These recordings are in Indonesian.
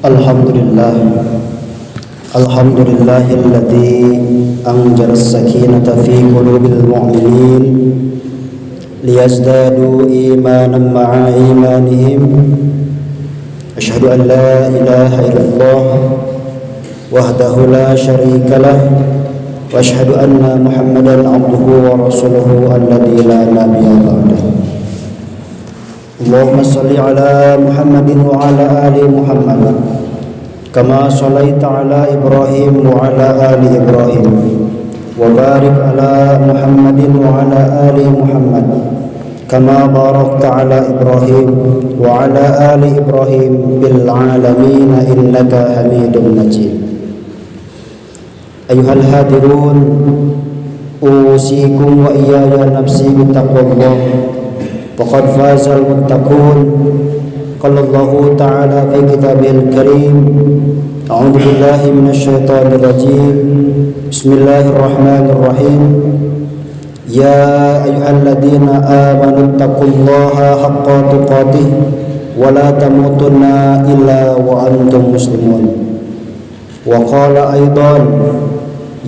Alhamdulillah Alhamdulillahilladzi anzala as-sakinata fi qulubil mu'minin liyazdadu imanan ma'a imanihim. Asyhadu an la ilaha illallah wahdahu la syarika lah wa asyhadu anna Muhammadan abduhu wa rasuluhu alladzi la nabiyya ba'dahu. Allahumma salli ala Muhammadin wa ala ali Muhammad kama shallaita ala Ibrahim wa ala ali Ibrahim wa barik ala Muhammadin wa ala ali Muhammad kama barakta ala Ibrahim wa ala ali Ibrahim bil alamin innaka Hamidum Majid. Ayyuhal hadirun, usikum wa iyaya nafsi bittaqwallah. Faqad fazal muttaqun. Qala Allahu ta'ala fi kitabihil karim. A'udzu billahi minasyaitonir rajim. Bismillahirrahmanirrahim. Ya ayyuhalladzina amanu taqullaha haqqa tuqatih wa la tamutunna illa wa antum muslimun. Wa qala aidan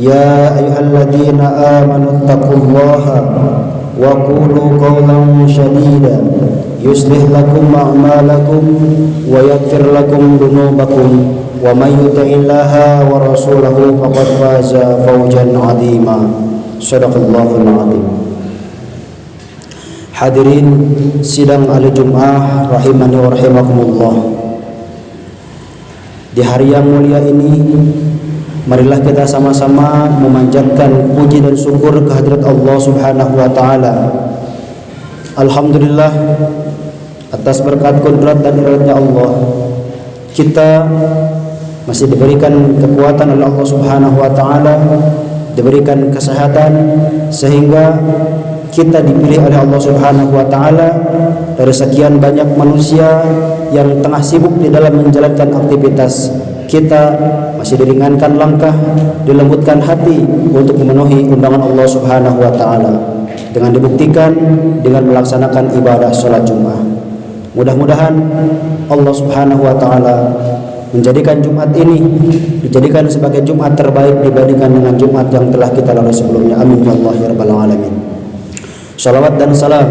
ya ayyuhalladzina amanu taqullaha wa qulu qawlan shadida yuslih lakum a'malakum wa yaghfir lakum dhunubakum wa may yuti'illaha wa rasulahu faqad faza fawzan 'azima. Shadaqallahul 'azim. Hadirin sidang ahli Jumat rahimani wa rahimakumullah. Di hari yang mulia ini, marilah kita sama-sama memanjatkan puji dan syukur kehadirat Allah Subhanahu wa taala. Alhamdulillah atas berkat kudrat dan iradatnya Allah, kita masih diberikan kekuatan oleh Allah Subhanahu wa taala, diberikan kesehatan sehingga kita dipilih oleh Allah Subhanahu wa taala dari sekian banyak manusia yang tengah sibuk di dalam menjalankan aktivitas. Kita masih diringankan langkah, dilembutkan hati untuk memenuhi undangan Allah Subhanahu wa taala dengan dibuktikan dengan melaksanakan ibadah salat Jumat. Mudah-mudahan Allah Subhanahu wa taala menjadikan Jumat ini dijadikan sebagai Jumat terbaik dibandingkan dengan Jumat yang telah kita lalui sebelumnya. Amin ya Allah ya rabbal alamin. Salawat dan salam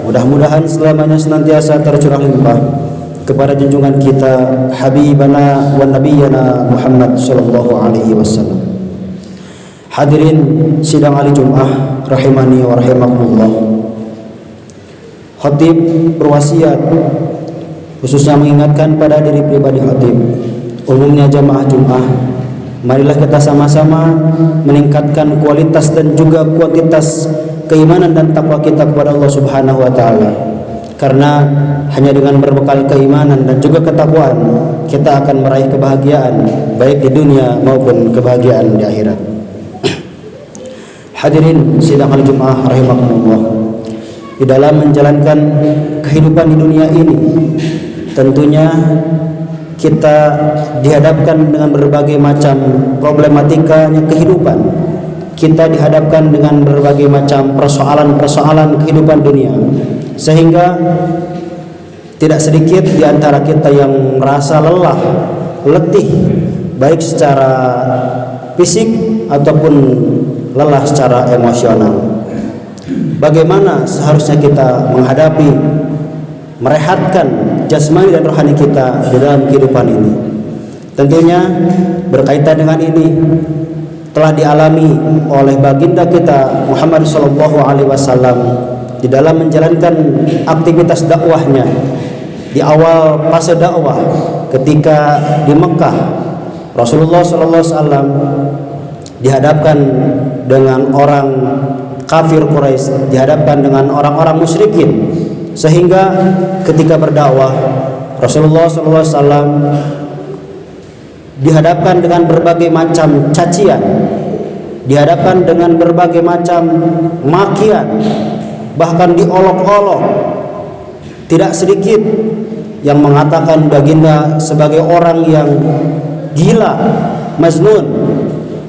mudah-mudahan selamanya senantiasa tercurah limpah kepada junjungan kita Habibana wa Nabiyana Muhammad sallallahu alaihi wasallam. Hadirin sidang ahli Jumat rahimani wa rahimakumullah. Khatib berwasiat khususnya mengingatkan pada diri pribadi khatib, umumnya jamaah Jumat, marilah kita sama-sama meningkatkan kualitas dan juga kuantitas keimanan dan takwa kita kepada Allah Subhanahu wa taala. Karena hanya dengan berbekal keimanan dan juga ketakwaan kita akan meraih kebahagiaan baik di dunia maupun kebahagiaan di akhirat. Hadirin sidang al-Jum'ah rahimakumullah. Di dalam menjalankan kehidupan di dunia ini, tentunya kita dihadapkan dengan berbagai macam problematikanya kehidupan. Kita dihadapkan dengan berbagai macam persoalan-persoalan kehidupan dunia, sehingga tidak sedikit di antara kita yang merasa lelah, letih, baik secara fisik ataupun lelah secara emosional. Bagaimana seharusnya kita menghadapi, merehatkan jasmani dan rohani kita di dalam kehidupan ini? Tentunya berkaitan dengan ini telah dialami oleh baginda kita Muhammad sallallahu alaihi wasallam di dalam menjalankan aktivitas dakwahnya di awal fase dakwah ketika di Mekah. Rasulullah sallallahu alaihi wasallam dihadapkan dengan orang kafir Quraisy, dihadapkan dengan orang-orang musyrikin, sehingga ketika berdakwah Rasulullah sallallahu alaihi wasallam dihadapkan dengan berbagai macam cacian, dihadapkan dengan berbagai macam makian, bahkan diolok-olok. Tidak sedikit yang mengatakan baginda sebagai orang yang gila, majnun,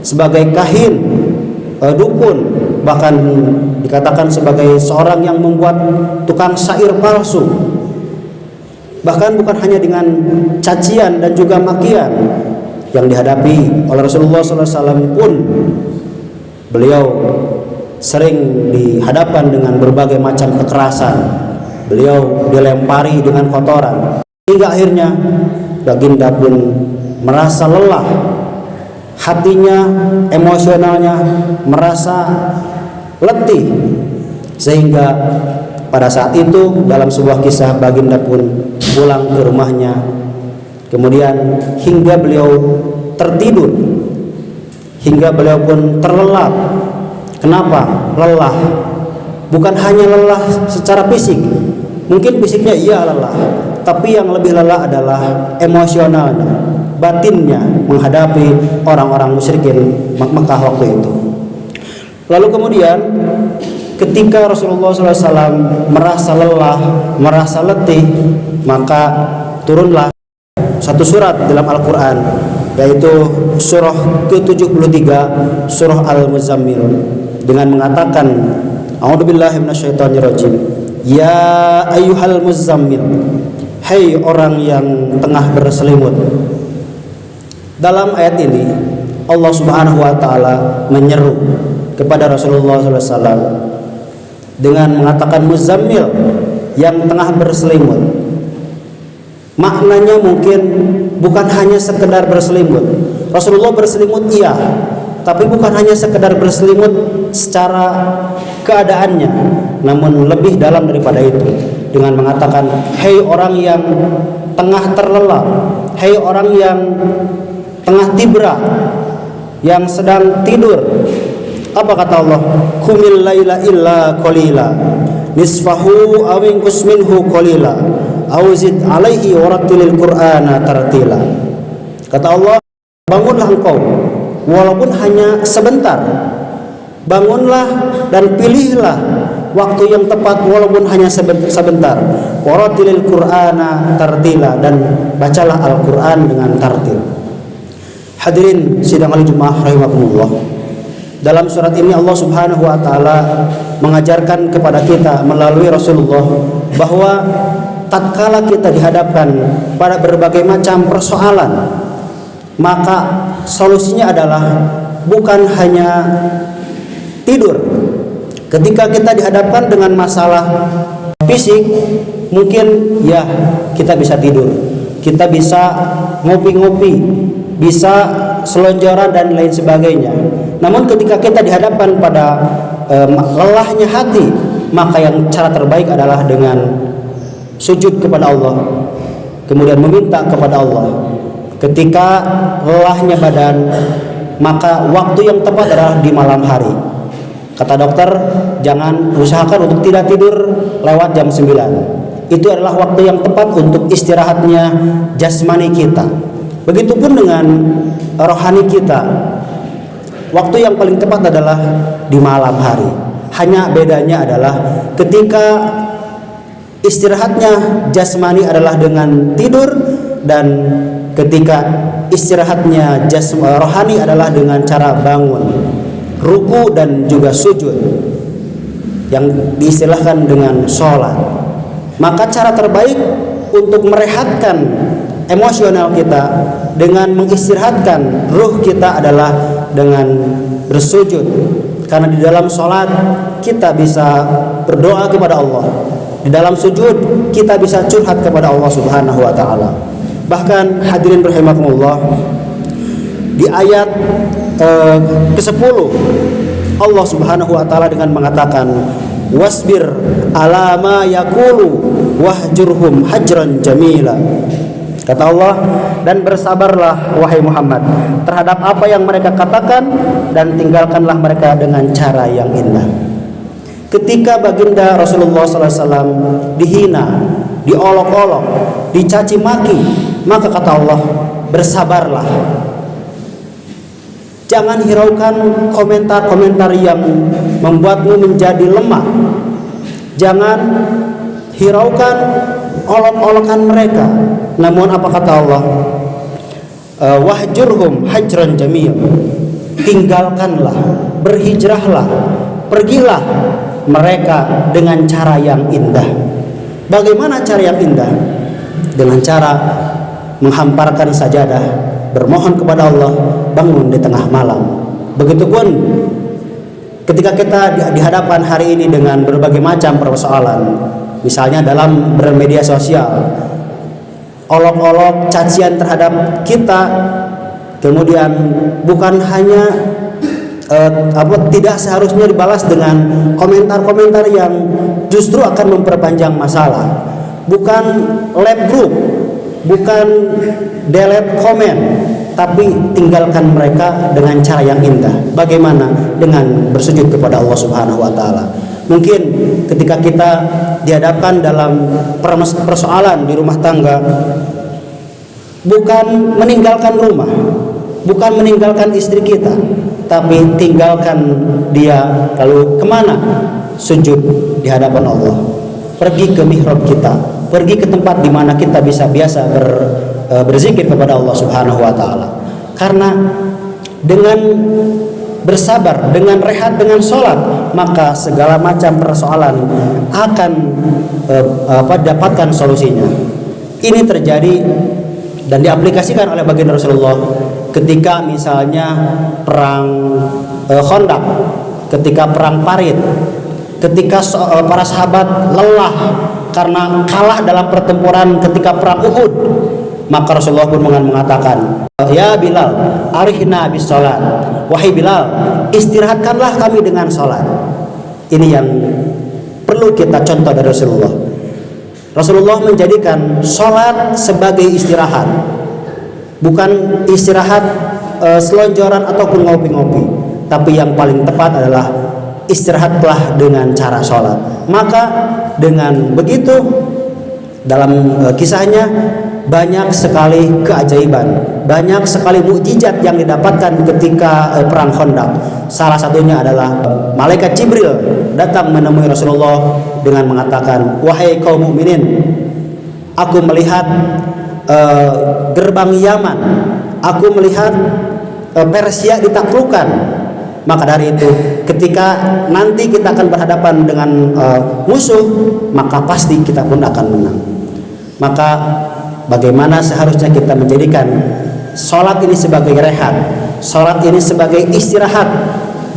sebagai kahin, dukun, bahkan dikatakan sebagai seorang yang membuat tukang syair palsu. Bahkan bukan hanya dengan cacian dan juga makian yang dihadapi oleh Rasulullah SAW pun, beliau sering dihadapkan dengan berbagai macam kekerasan. Beliau dilempari dengan kotoran, hingga akhirnya baginda pun merasa lelah, hatinya, emosionalnya merasa letih, sehingga pada saat itu dalam sebuah kisah baginda pun pulang ke rumahnya, kemudian hingga beliau tertidur, hingga beliau pun terlelap. Kenapa lelah? Bukan hanya lelah secara fisik, mungkin fisiknya iya lelah, tapi yang lebih lelah adalah emosionalnya, batinnya menghadapi orang-orang musyrikin Mekah waktu itu. Lalu kemudian ketika Rasulullah SAW merasa lelah, merasa letih, maka turunlah satu surat dalam Al-Quran, yaitu surah ke-73, surah Al-Muzammil, dengan mengatakan, A'udzubillahi minasyaitonirrajim, ya ayyuhal muzammil, hai orang yang tengah berselimut. Dalam ayat ini Allah Subhanahu wa taala menyeru kepada Rasulullah SAW dengan mengatakan muzammil, yang tengah berselimut. Maknanya mungkin bukan hanya sekedar berselimut. Rasulullah berselimut iya, tapi bukan hanya sekedar berselimut secara keadaannya, namun lebih dalam daripada itu, dengan mengatakan, hei orang yang tengah terlelap, hei orang yang tengah tibra, yang sedang tidur. Apa kata Allah? Qumil laila illa qalila nisfahu aw inqus minhu qalila aw zid alaihi warattilil qur'ana tartila. Kata Allah, bangunlah engkau walaupun hanya sebentar. Bangunlah dan pilihlah waktu yang tepat walaupun hanya sebentar. Warattilil qur'ana tartila, dan bacalah Al-Qur'an dengan tartil. Hadirin sidang al-Jumat rahimakumullah. Dalam surat ini Allah Subhanahu wa taala mengajarkan kepada kita melalui Rasulullah bahwa tatkala kita dihadapkan pada berbagai macam persoalan, maka solusinya adalah bukan hanya tidur. Ketika kita dihadapkan dengan masalah fisik, mungkin ya kita bisa tidur, kita bisa ngopi-ngopi, bisa selonjoran dan lain sebagainya. Namun ketika kita dihadapkan pada lelahnya hati, maka yang cara terbaik adalah dengan sujud kepada Allah, kemudian meminta kepada Allah. Ketika lelahnya badan, maka waktu yang tepat adalah di malam hari. Kata dokter, jangan usahakan untuk tidak tidur lewat jam 9. Itu adalah waktu yang tepat untuk istirahatnya jasmani kita. Begitupun dengan rohani kita. Waktu yang paling tepat adalah di malam hari. Hanya bedanya adalah ketika istirahatnya jasmani adalah dengan tidur, dan ketika istirahatnya rohani adalah dengan cara bangun, ruku dan juga sujud, yang diistilahkan dengan sholat. Maka cara terbaik untuk merehatkan emosional kita dengan mengistirahatkan ruh kita adalah dengan bersujud, karena di dalam sholat kita bisa berdoa kepada Allah, di dalam sujud kita bisa curhat kepada Allah Subhanahu wa taala. Bahkan hadirin rahimakumullah, di ayat ke-10 Allah Subhanahu wa taala dengan mengatakan, wasbir ala ma yaqulu wahjurhum hajran jamila. Kata Allah, dan bersabarlah wahai Muhammad terhadap apa yang mereka katakan, dan tinggalkanlah mereka dengan cara yang indah. Ketika baginda Rasulullah SAW dihina, diolok-olok, dicaci maki, maka kata Allah, bersabarlah. Jangan hiraukan komentar-komentar yang membuatmu menjadi lemah. Jangan hiraukan olok-olokan mereka. Namun apa kata Allah? Wahjurhum hajran jamil. Tinggalkanlah, berhijrahlah, pergilah mereka dengan cara yang indah. Bagaimana cara yang indah? dengan cara menghamparkan sajadah, bermohon kepada Allah, bangun di tengah malam. Begitupun ketika kita di hadapan hari ini dengan berbagai macam persoalan, misalnya dalam bermedia sosial, olok-olok cacian terhadap kita, kemudian bukan hanya tidak seharusnya dibalas dengan komentar-komentar yang justru akan memperpanjang masalah, bukan lab group, bukan delete komen, tapi tinggalkan mereka dengan cara yang indah. Bagaimana? Dengan bersujud kepada Allah Subhanahu wa taala. Mungkin ketika kita dihadapkan dalam persoalan di rumah tangga, bukan meninggalkan rumah, bukan meninggalkan istri kita, tapi tinggalkan dia, lalu kemana? Sujud di hadapan Allah. Pergi ke mihrab kita, pergi ke tempat di mana kita bisa biasa berzikir kepada Allah Subhanahu wa taala. Karena dengan bersabar, dengan rehat, dengan sholat, maka segala macam persoalan akan dapatkan solusinya. Ini terjadi dan diaplikasikan oleh baginda Rasulullah ketika misalnya perang Khandaq, ketika perang Parit, ketika para sahabat lelah karena kalah dalam pertempuran ketika perang Uhud, maka Rasulullah pun mengatakan, ya Bilal, arihna bis salat. Wahai Bilal, istirahatkanlah kami dengan salat. Ini yang perlu kita contoh dari Rasulullah. Rasulullah menjadikan salat sebagai istirahat, bukan istirahat selonjoran ataupun ngopi-ngopi, tapi yang paling tepat adalah istirahatlah dengan cara sholat. Maka dengan begitu dalam kisahnya banyak sekali keajaiban, banyak sekali mukjizat yang didapatkan ketika perang Khandaq. Salah satunya adalah malaikat Jibril datang menemui Rasulullah dengan mengatakan, wahai kaum mukminin, aku melihat gerbang Yaman, aku melihat Persia ditaklukkan. Maka dari itu, ketika nanti kita akan berhadapan dengan musuh, maka pasti kita pun akan menang. Maka bagaimana seharusnya kita menjadikan sholat ini sebagai rehat, sholat ini sebagai istirahat,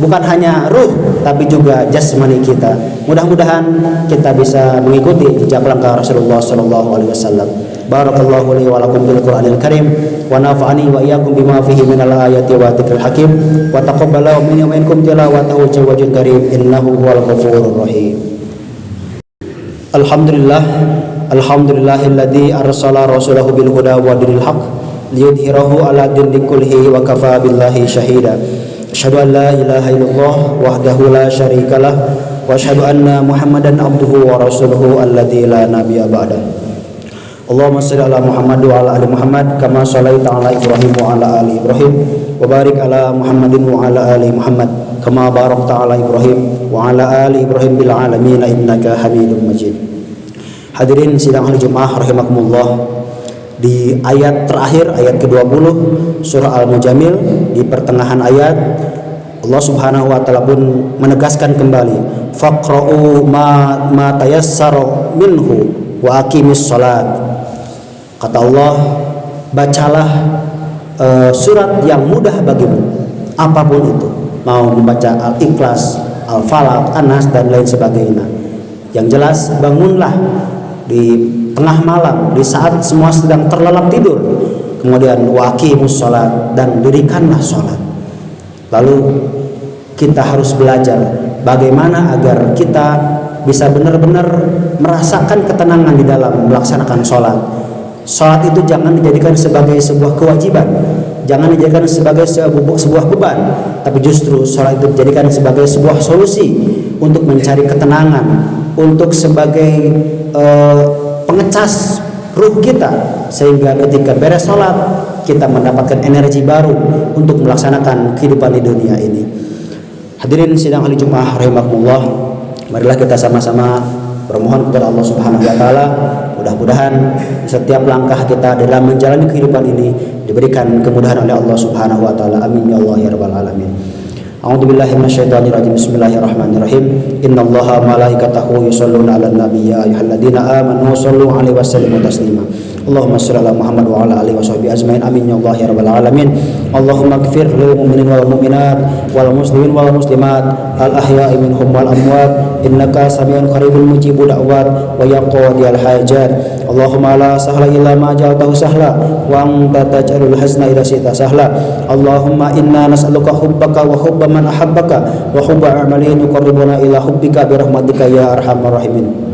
bukan hanya ruh tapi juga jasmani kita. Mudah-mudahan kita bisa mengikuti jejak langkah Rasulullah SAW. Barakallahu li wa lakum bil Qur'anil Karim wa nafa'ani wa iyyakum bima fihi minal ayati wa dzikril hakim wa taqabbala minni wa minkum tilawatahu jawwajul karim innahu huwal ghafurur rahim. Alhamdulillahilladzi arsala rasulahu bil huda wa dinil haqq liyudhhirahu ala dini kullihi wa kafa billahi shahida. Asyhadu an la ilaha illallah wahdahu la syarikalah wa asyhadu anna Muhammadan abduhu wa rasuluhu alladzi la nabiyya ba'dahu. Allahumma shalli ala Muhammad wa ala ali Muhammad kama shallaita ala Ibrahim wa ala ali Ibrahim wa barik ala Muhammadin wa ala ali Muhammad kama barakta ala Ibrahim wa ala ali Ibrahim bil alamin innaka Hamidum Majid. Hadirin sidang hari Jumat rahimakumullah, di ayat terakhir, ayat ke-20 surah Al-Mujamil, di pertengahan ayat Allah Subhanahu wa taala pun menegaskan kembali, faqra'u ma tayassara minhu wa aqimis salat. Kata Allah, bacalah surat yang mudah bagimu, apapun itu, mau membaca Al-Ikhlas, Al-Falaq, An-Nas dan lain sebagainya. Yang jelas bangunlah di tengah malam, di saat semua sedang terlelap tidur, kemudian waqimus salat, dan dirikanlah salat. Lalu kita harus belajar bagaimana agar kita bisa benar-benar merasakan ketenangan di dalam melaksanakan salat. Salat itu jangan dijadikan sebagai sebuah kewajiban, jangan dijadikan sebagai sebuah beban, tapi justru salat itu dijadikan sebagai sebuah solusi untuk mencari ketenangan, untuk sebagai pengecas ruh kita, sehingga ketika beres salat kita mendapatkan energi baru untuk melaksanakan kehidupan di dunia ini. Hadirin sidang ahli Jumat rahimakumullah, marilah kita sama-sama bermohon kepada Allah Subhanahu wa taala, mudah-mudahan setiap langkah kita dalam menjalani kehidupan ini diberikan kemudahan oleh Allah Subhanahu wa taala. Amin ya Allah ya rabbal alamin. A'udzubillahi minasyaitonir rajim. Bismillahirrahmanirrahim. Innallaha malaikatahu yusholluna 'alan nabiy ya ayyuhalladzina amanu shallu 'alaihi wa sallimu taslima. Allahumma shalli ala Muhammad wa ala alihi washabihi ajmain. Amin ya Allah ya rabbal alamin. Allahumma ighfir lil mu'minin wal mu'minat wal muslimin wal muslimat al ahya'i minhum wal amwat innaka samiun qaribun mujibud da'wat wa yaqdiyal hajat. Allahumma la sahla illa ma ja'altahu sahla wa anta taj'alul hazna idza syi'ta sahla. Allahumma inna nas'aluka hubbaka wa hubba man ahabbaka wa hubba a'malin yuqarribuna ila hubbika bi rahmatika ya arhamar rahimin.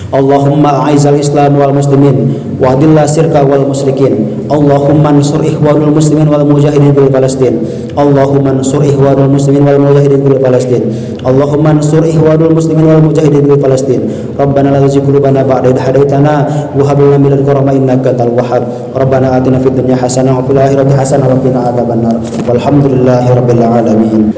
Allahumma a'izal Islam wal muslimin wa adilla syirka wal musyrikin. Allahumma ansur ikhwanul muslimin wal mujahidin bil Palestin. Allahumma ansur ikhwanul muslimin wal mujahidin bil Palestin. Allahumma ansur ikhwanul muslimin wal mujahidin bil Palestin. Rabbana la tuzigh qulubana ba'da idh hadaytana wa hab lana min ladunka rahmatan innaka antal wahhab. Rabbana atina fid dunya hasanah wa fil akhirati hasanah wa qina adzabannar. Walhamdulillahirabbil alamin.